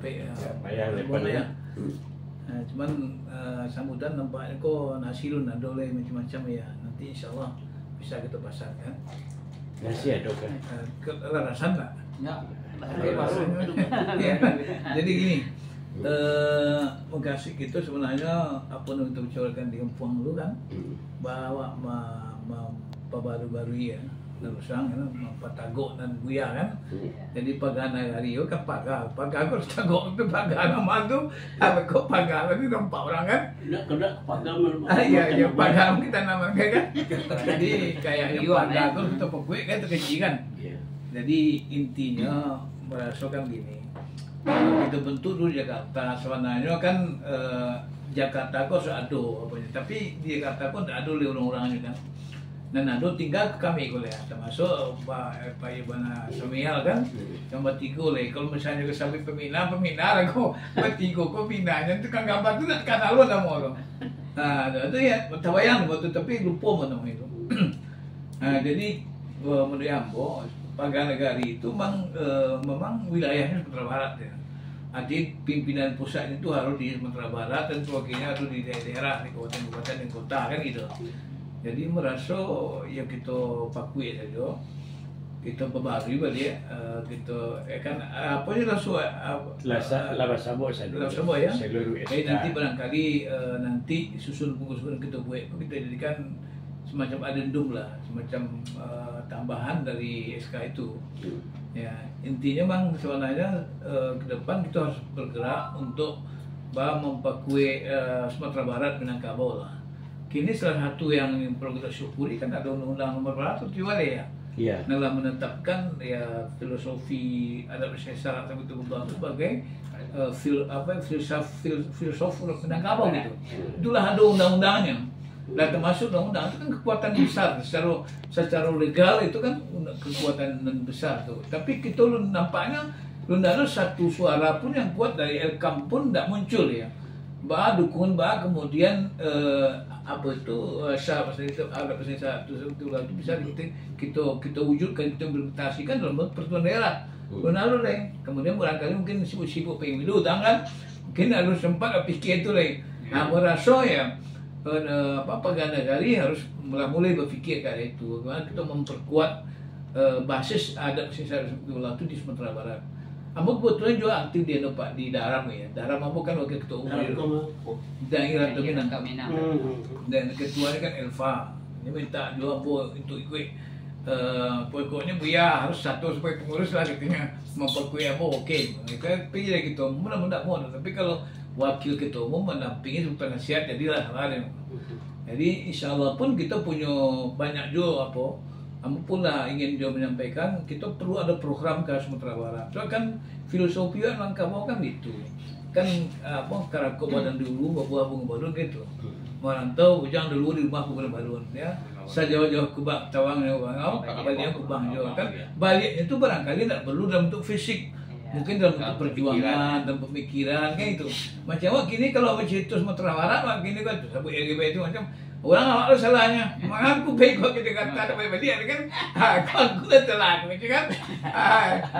capek ya. Payah Boleh lepas ya. Cuman sambutan nampaknya kok nasi lu ada oleh macam-macam ya. Nanti insya Allah bisa kita pasarkan. nasi ada kan? Kelarasan nggak? Enggak. Ya, jadi gini, Bekasi itu sebenarnya apa yang kita bicarakan di kampung dulu kan, bahwa baru-baru ya, terusang ya, patagok dan buya kan. Jadi pagana gario kan pagak harus tagok itu pagana mantu, apa kok pagana itu 4 orang kan? Kena pagam. Iya, pagam kita namakan kan. Jadi kayak pagak itu kita pokoknya kan terkecil kan. Jadi intinya merasakan gini, kita bentuk dulu Jakarta sebenarnya kan Jakarta kok ada apanya, tapi di Jakarta kok tidak ada oleh orang-orangnya kan. Dan ada tinggal kami oleh termasuk Pak Ibana Samial kan, yang bertiga oleh. Kalau misalnya ke sampai pembina aku bertiga kok pinanya itu kan gambar itu tak kata lu nama orang. Nah itu ya terbayang waktu tapi lupa mana itu. Nah jadi menurut Ambo Paganegari itu memang wilayahnya Sumatera Barat ya. Artinya pimpinan pusatnya itu harus di Sumatera Barat dan sebagainya harus di daerah, di kabupaten dan kota kan gitu. Jadi merasa ya kita pakui saja, kita berbarui balik kita kan apa sih Labas Sabo saja. Labas Sabo ya. Seluruh Jadi nanti barangkali nanti susun pengurus kita buat kita jadikan semacam adendum lah, semacam tambahan dari SK itu. Ya intinya bang sebenarnya ke depan kita harus bergerak untuk mempakui Sumatera Barat Minangkabau lah. Kini salah satu yang perlu kita syukuri kan ada undang-undang nomor berapa tuh ya. Iya. Dalam menetapkan ya filosofi adat syarat sampai itu sebagai filsuf Minangkabau gitu. Itulah ada undang-undangnya. Dan termasuk undang-undang itu kan kekuatan besar secara legal itu kan kekuatan besar tuh. Tapi kita nampaknya belum ada satu suara pun yang kuat dari Elkam pun tidak muncul ya. Dukungan kemudian apa itu ada pesan itu bisa kita wujudkan, kita implementasikan dalam pertemuan daerah. Belum ada deh. Kemudian barangkali mungkin sibuk pemilu kan, mungkin harus sempat pikir itu deh. Nah merasa ya Paganegari harus mulai berpikir kayak itu, bagaimana kita memperkuat basis adat pesisir itu di Sumatera Barat. Ambo kebetulan juga aktif di Daram ya. Daram Ambo kan wakil ketua umum daerah Minangkabau. Dan ketuanya kan Elva. Ini minta juga Ambo untuk ikut. Pokoknya Buya harus satu supaya pengurus lah katanya memperkuat Ambo oke. Mereka pilih gitu. Mudah-mudahan mau. Tapi kalau wakil ketua umum mendampingi sebagai penasihat jadilah hal. Jadi insya Allah pun kita punya banyak juga pun lah ingin dia menyampaikan kita perlu ada program ke Sumatera Barat. So kan filosofi Minangkabau kan itu kan karakter badan dulu bawa bunga balon gitu. Merantau ujang dulu di rumah bunga balon ya. Sejauh-jauh ke Tawang ya bang, baliknya ke Bang juga kan. Baliknya itu barangkali tidak perlu dalam bentuk fisik. Mungkin dalam bentuk perjuangan dan pemikiran kayak itu. Macam gini kalau bercerita Sumatera Barat gini kan sabut LGBT itu macam orang awak lu salahnya. Aku baik kok kita kata baik dia kan. Aku dah telah macam kan.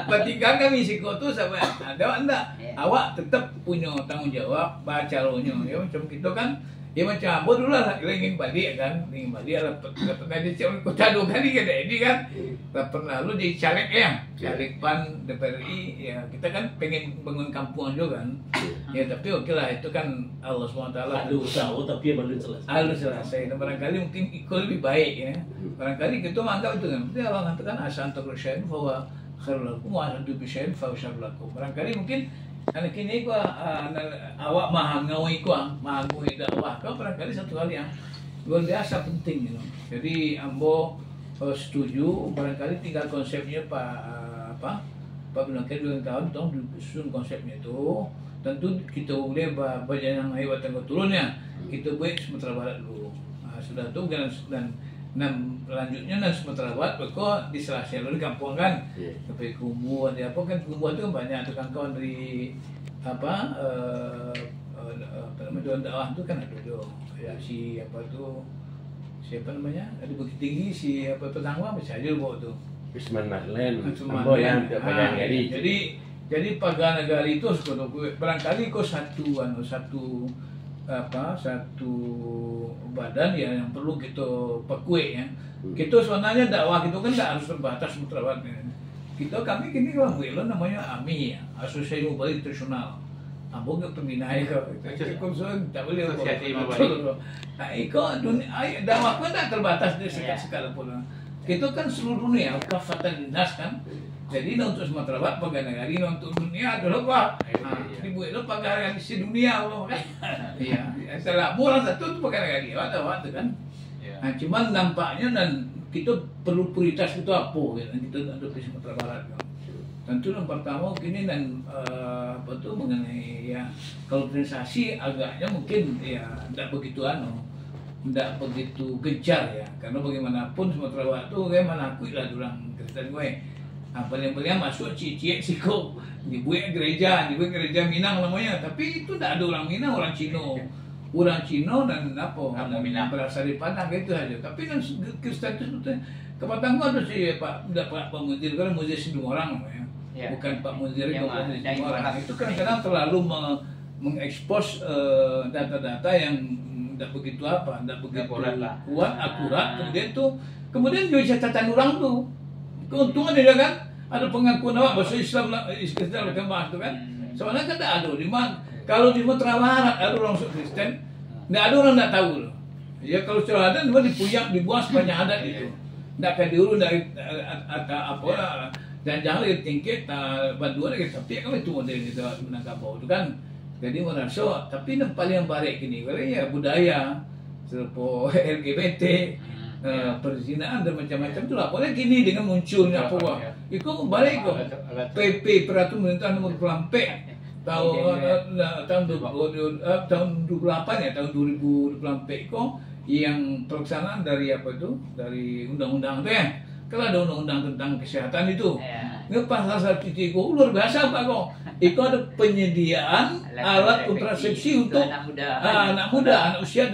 Bertiga kami siko tu sampai ada enggak. Awak tetap punya tanggung jawab baca calonnya ya macam kita kan. Ya macam apa dulu lah ingin balik kan, ingin balik lah pernah di kota 2 kali kan ini kan, pernah lalu jadi caleg ya, caleg PAN DPRI ya kita kan pengen bangun kampung juga kan, ya tapi oke lah itu kan Allah SWT ada usaha tapi belum selesai. Dan barangkali mungkin ikut lebih baik ya, barangkali kita menganggap itu kan, tapi Allah mengatakan asan terusyain bahwa khairul lakum wa asan tubisyai'in fa syarrul lakum. Barangkali mungkin karena kini awak mahangawi dakwah kau barangkali satu hal yang luar biasa penting gitu. Jadi Ambo setuju barangkali tinggal konsepnya Pak Binangkabau dengan kawan tolong disusun konsepnya itu. Tentu kita boleh bagian yang hebat yang turunnya kita buat Sumatera Barat dulu. Sudah tuh dan lanjutnya Sumatera Barat kok di sela-sela di kampung kan sampai Kumbu ada apa kan Kumbu itu kan banyak tuh kawan dari namanya Dewan Dakwah itu kan ada tuh kayak siapa namanya ada Bukit Tinggi petangwa bisa aja bawa tuh Usman Marlen, Ambo yang Paganegari. Jadi Jadi Paganagari itu barangkali kok satu badan ya yang perlu kita pakui ya. Kita sebenarnya dakwah itu kan tidak harus terbatas Sumatera Barat. Kami kini orang Welo namanya AMI ya, Asosiasi Mubalik Internasional. Ambo nggak peminai kok. Tak boleh. Nah, dakwah pun tidak terbatas dari segala pun. Itu kan seluruh dunia, kafatan dinas kan. Jadi untuk Sumatera Barat Paganagari untuk dunia adalah apa? Ibu itu Paganagari di dunia kan. Iya, setelah murah satu itu Paganagari ada waktu kan. Nah, cuman nampaknya dan kita perlu prioritas itu apa gitu. Kita untuk di Sumatera Barat kan. Tentu yang pertama kini dan apa tuh mengenai ya kalau organisasi agaknya mungkin ya tidak begitu tidak begitu gencar ya, karena bagaimanapun Sumatera Barat itu kayak menakui lah orang Kristen gue. Paling-paling masuk cie siko dibuat gereja Minang namanya, tapi itu tidak ada orang Minang, orang Cina dan apa Minang berasal dari Padang gitu aja. Tapi kan Kristen itu sebetulnya Kepatang gua ada si Pak Muzir, kan Muzir semua orang namanya, bukan Pak Muzir semua orang. Itu kadang-kadang terlalu mengekspos data-data yang tidak begitu kuat, akurat. Kemudian juga catatan orang tuh. Keuntungan dia kan ada pengakuan bahasa Islam berkembang itu kan. Soalnya kan tidak ada kalau di Sumatera Barat ada orang Kristen, tidak ada orang tidak tahu loh. Ya kalau sudah ada dibuang sebanyak adat itu. Tidak akan diurus dari apa dan jangan lagi tingkat bantuan lagi tapi kalau itu model kita menangkap bau itu kan. Jadi merasa tapi yang paling baik ini ya budaya, LGBT. Perzinaan dan macam-macam itu lah. Boleh gini dengan munculnya apa? Itu balik kok. PP Peraturan Pemerintah Nomor 24 tahun 28 ya, tahun 2024 kok yang pelaksanaan dari apa itu? Dari undang-undang itu ya. Kalau ada undang-undang tentang kesehatan itu, ini pasal 1 titik luar biasa Pak kok. Itu ada penyediaan alat kontrasepsi untuk anak muda, anak usia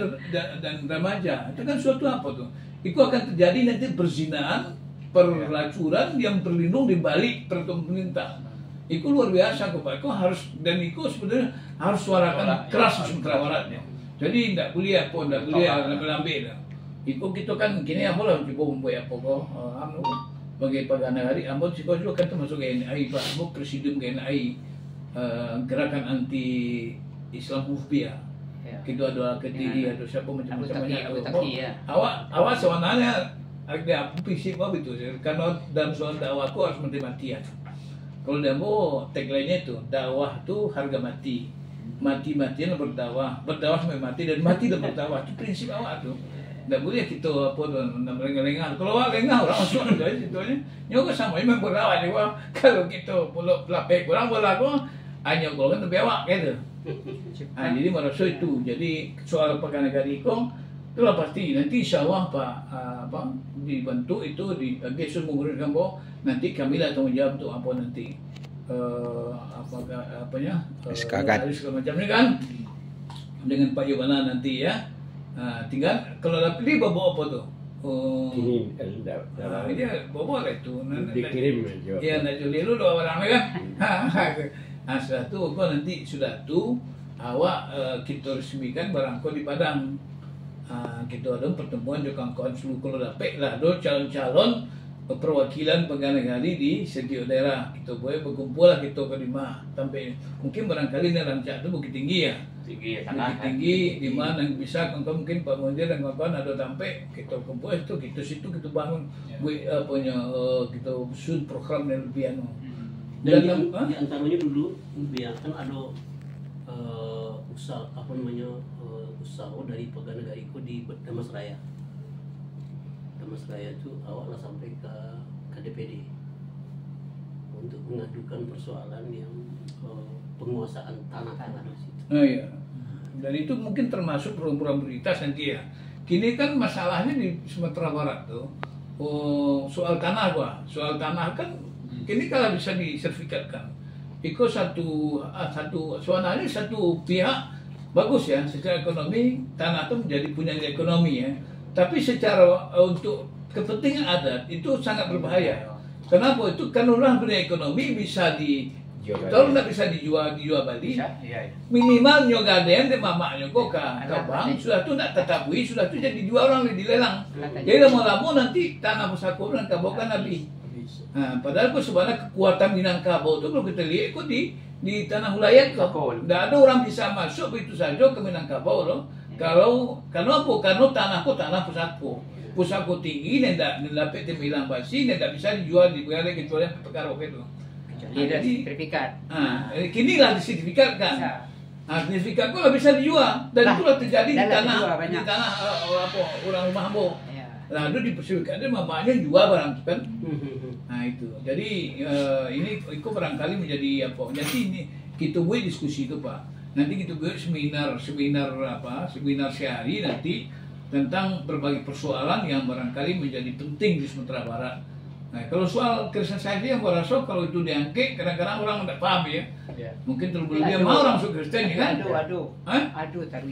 dan remaja. Itu kan suatu apa tuh? Itu akan terjadi nanti perzinaan, pelacuran yang berlindung di balik peraturan pemerintah. Itu luar biasa kok Pak. Itu harus dan itu sebenarnya harus suarakan keras di Sumatera Barat. Jadi tidak boleh lambe-lambe. Itu kita kan kini apa lah coba membuat apa kok bagi Paganagari. Ambon sih juga kan termasuk GNI Pak. Ambon Presidium GNI gerakan anti Islam Mufia. Itu ada Kediri, ada siapa macam-macam banyak. Awak sebenarnya ada prinsip apa itu? Karena dalam soal dakwahku harus mati-matian. Kalau demo tagline-nya itu dakwah itu harga mati, mati-matian berdakwah sampai mati dan mati dan berdakwah. Itu prinsip awak tuh. Tidak boleh kita apa lengah-lengah. Kalau awak lengah orang masuk aja situnya. Nyoba sama memang berdakwah juga. Kalau kita pulau pelapek orang berlaku hanya golongan tapi awak gitu. Jadi merasa itu. Jadi soal Paganagari itu itulah pasti nanti insya Allah dibantu itu di besok menguruskan bahwa nanti kami lah tanggung jawab untuk apa nanti segala macam ini kan dengan Pak Yobana nanti ya. Tinggal kalau pilih bawa apa tuh? Ini bawa itu. Dikirim ya nanti dulu orang kan. Nah setelah itu nanti sudah tuh awak kita resmikan barangko di Padang. Kita ada pertemuan juga kawan seluruh kalau dapat lah do calon-calon perwakilan Paganagari di setiap daerah. Kita boleh berkumpul lah kita ke lima sampai mungkin barangkali ini rancak itu bukit tinggi ya. Tinggi di mana yang bisa mungkin Pak Mundir dan kawan-kawan ada sampai kita kumpul itu kita situ kita bangun kita susun program yang lebih anu. Dan di antaranya dulu kan ada usaha usaha dari Paganagari itu di Damas Raya. Damas Raya itu awalnya sampai ke DPD untuk mengadukan persoalan yang penguasaan tanah-tanah di situ. Oh iya. Dan itu mungkin termasuk program prioritas nanti ya. Kini kan masalahnya di Sumatera Barat tuh soal tanah soal tanah kan kini kalau bisa disertifikatkan. Itu satu pihak bagus ya secara ekonomi tanah itu menjadi punya ekonomi ya. Tapi secara untuk kepentingan adat itu sangat berbahaya. Kenapa? Itu kan orang punya ekonomi bisa Kalau nggak bisa dijual balik, Bisa, iya. minimal nyogaden de mamaknya kok Anak ke bank tadi. sudah tuh nak tetapui sudah tuh jadi dijual orang dilelang. Anak tadi. Jadi lama-lama nanti tanah pusako dan kabokan habis. Nah, padahal kok sebenarnya kekuatan Minangkabau itu kalau kita lihat kok di tanah wilayah kok Betul. tidak ada orang bisa masuk begitu saja ke Minangkabau loh. Kalau karena apa? Karena tanahku tanah pusako. Pusako tinggi dan tidak dapat tembilang basi dan tidak bisa dijual di wilayah kecuali perkara itu. Kecuali ada sertifikat. Kini lah disertifikatkan. Bisa. Nah, sertifikat kok bisa dijual dan Lah, itulah terjadi di dan lah tanah dijual di banyak. tanah apa orang rumah Ambo. Ya. Lalu di sertifikatnya mamanya jual barang itu kan. Hmm. Nah itu. Jadi ini itu barangkali menjadi apa? Jadi ini kita buat diskusi itu Pak. Nanti kita buat seminar sehari nanti tentang berbagai persoalan yang barangkali menjadi penting di Sumatera Barat. Nah, kalau soal kristenisasi yang merasa kalau itu diangkat kadang-kadang orang tidak paham ya. Ya. Mungkin terlalu dia mau orang masuk Kristen ya kan? Aduh, Hah? aduh, taruh.